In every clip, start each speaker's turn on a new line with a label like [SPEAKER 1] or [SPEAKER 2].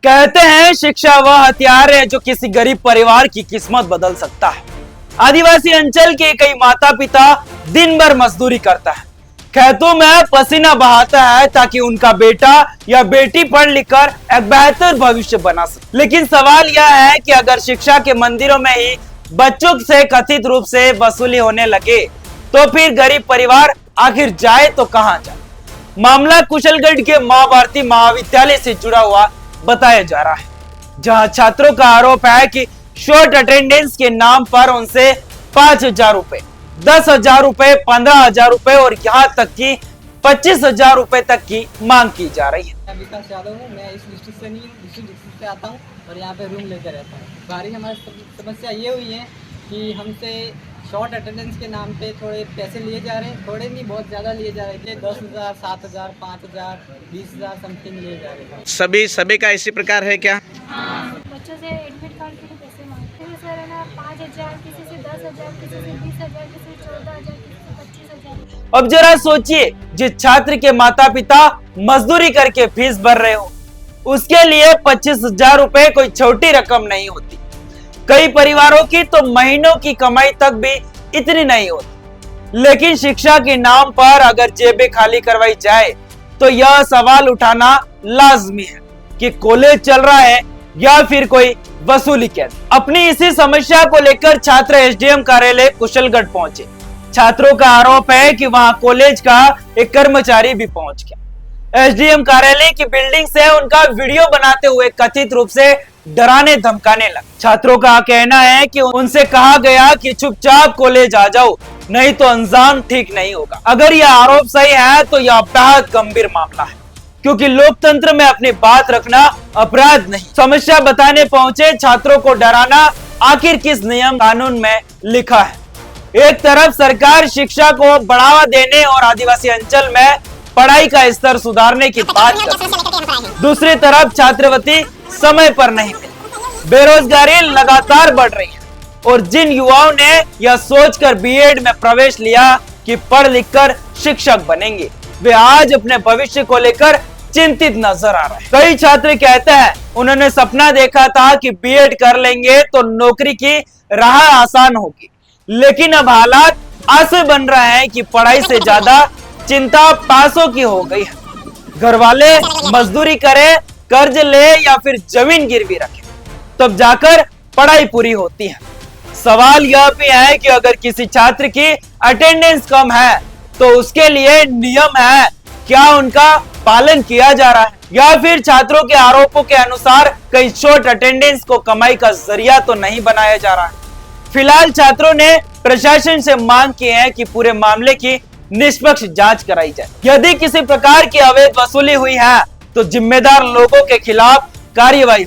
[SPEAKER 1] कहते हैं शिक्षा वह हथियार है जो किसी गरीब परिवार की किस्मत बदल सकता है। आदिवासी अंचल के कई माता पिता दिन भर मजदूरी करता है, खेतों में पसीना बहाता है ताकि उनका बेटा या बेटी पढ़ लिख कर एक बेहतर भविष्य बना सके। लेकिन सवाल यह है कि अगर शिक्षा के मंदिरों में ही बच्चों से कथित रूप से वसूली होने लगे तो फिर गरीब परिवार आखिर जाए तो कहां जाए। मामला कुशलगढ़ के मां भारती महाविद्यालय से जुड़ा हुआ बताया जा रहा है, जहां छात्रों का आरोप है कि शॉर्ट अटेंडेंस के नाम पर उनसे 5,000 रुपए, 10,000 रुपए, 15,000 रुपए और यहाँ तक कि 25,000 रुपए तक की मांग की जा रही है।
[SPEAKER 2] मैं विकास यादव हूँ। मैं इस डिस्ट्रिक्ट से नहीं, दूसरी डिस्ट्रिक्ट से आता हूँ और यहाँ पे रूम लेकर रहता हूँ। बारी हमारी समस्या ये हुई है कि हमसे शॉर्ट अटेंडेंस के नाम पे थोड़े पैसे लिए जा रहे हैं, थोड़े नहीं बहुत ज़्यादा लिए जा रहे थे। 10,000, 7,000, 5,000, 20,000 समथिंग लिए जा रहे हैं।
[SPEAKER 3] सभी का इसी प्रकार है क्या?
[SPEAKER 4] बच्चों से एडमिट कार्ड के लिए पैसे मांगते हैं सर, है ना। 5,000, किसी से 10,000, किसी से 20,000, किसी से 14,000, किसी से 25,000।
[SPEAKER 1] अब जरा सोचिए, जिस छात्र के माता पिता मजदूरी करके फीस भर रहे हो, उसके लिए 25,000 रुपए कोई छोटी रकम नहीं होती। कई परिवारों की तो महीनों की कमाई तक भी इतनी नहीं होती। लेकिन शिक्षा के नाम पर अगर जेबें खाली करवाई जाए तो यह सवाल उठाना लाजमी है कि कॉलेज चल रहा है या फिर कोई वसूली केंद्र। अपनी इसी समस्या को लेकर छात्र एसडीएम कार्यालय कुशलगढ़ पहुंचे। छात्रों का आरोप है कि वहां कॉलेज का एक कर्मचारी भी पहुंच गया। एसडीएम कार्यालय की बिल्डिंग से उनका वीडियो बनाते हुए कथित रूप से डराने धमकाने लगे। छात्रों का कहना है कि उनसे कहा गया कि चुपचाप कॉलेज आ जाओ, नहीं तो अंजाम ठीक नहीं होगा। अगर यह आरोप सही है तो यह बेहद गंभीर मामला है, क्योंकि लोकतंत्र में अपनी बात रखना अपराध नहीं। समस्या बताने पहुंचे छात्रों को डराना आखिर किस नियम कानून में लिखा है? एक तरफ सरकार शिक्षा को बढ़ावा देने और आदिवासी अंचल में पढ़ाई का स्तर सुधारने की बात करती है, दूसरी तरफ छात्रवृत्ति समय पर नहीं मिली, बेरोजगारी लगातार बढ़ रही है और जिन युवाओं ने यह सोचकर बीएड में प्रवेश लिया कि पढ़ लिखकर शिक्षक बनेंगे, वे आज अपने भविष्य को लेकर चिंतित नजर आ रहे हैं। कई छात्र कहते हैं उन्होंने सपना देखा था कि बीएड कर लेंगे तो नौकरी की राह आसान होगी, लेकिन अब हालात ऐसे बन रहे हैं कि पढ़ाई से ज्यादा चिंता पैसों की हो गई है। घर वाले मजदूरी करे, कर्ज ले या फिर जमीन गिरवी रखे, तब जाकर पढ़ाई पूरी होती है। सवाल यह भी है कि अगर किसी छात्र की अटेंडेंस कम है तो उसके लिए नियम है, क्या उनका पालन किया जा रहा है, या फिर छात्रों के आरोपों के अनुसार कई शॉर्ट अटेंडेंस को कमाई का जरिया तो नहीं बनाया जा रहा है। फिलहाल छात्रों ने प्रशासन से मांग की है कि पूरे मामले की निष्पक्ष जांच कराई जाए। यदि किसी प्रकार की अवैध वसूली हुई है तो जिम्मेदार लोगों के खिलाफ कार्रवाई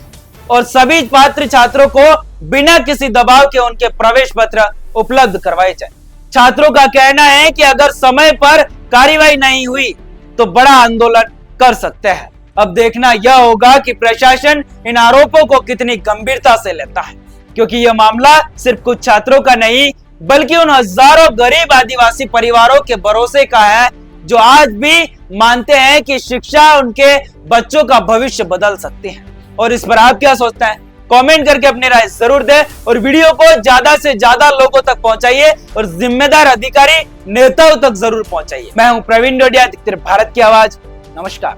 [SPEAKER 1] और सभी पात्र छात्रों को बिना किसी दबाव के उनके प्रवेश पत्र उपलब्ध करवाए जाए। छात्रों का कहना है कि अगर समय पर कार्रवाई नहीं हुई तो बड़ा आंदोलन कर सकते हैं। अब देखना यह होगा कि प्रशासन इन आरोपों को कितनी गंभीरता से लेता है, क्योंकि यह मामला सिर्फ कुछ छात्रों का नहीं बल्कि उन हजारों गरीब आदिवासी परिवारों के भरोसे का है जो आज भी मानते हैं कि शिक्षा उनके बच्चों का भविष्य बदल सकती है। और इस पर आप क्या सोचते हैं? कमेंट करके अपनी राय जरूर दें और वीडियो को ज्यादा से ज्यादा लोगों तक पहुंचाइए और जिम्मेदार अधिकारी नेताओं तक जरूर पहुंचाइए। मैं हूं प्रवीण डोडिया, भारत की आवाज। नमस्कार।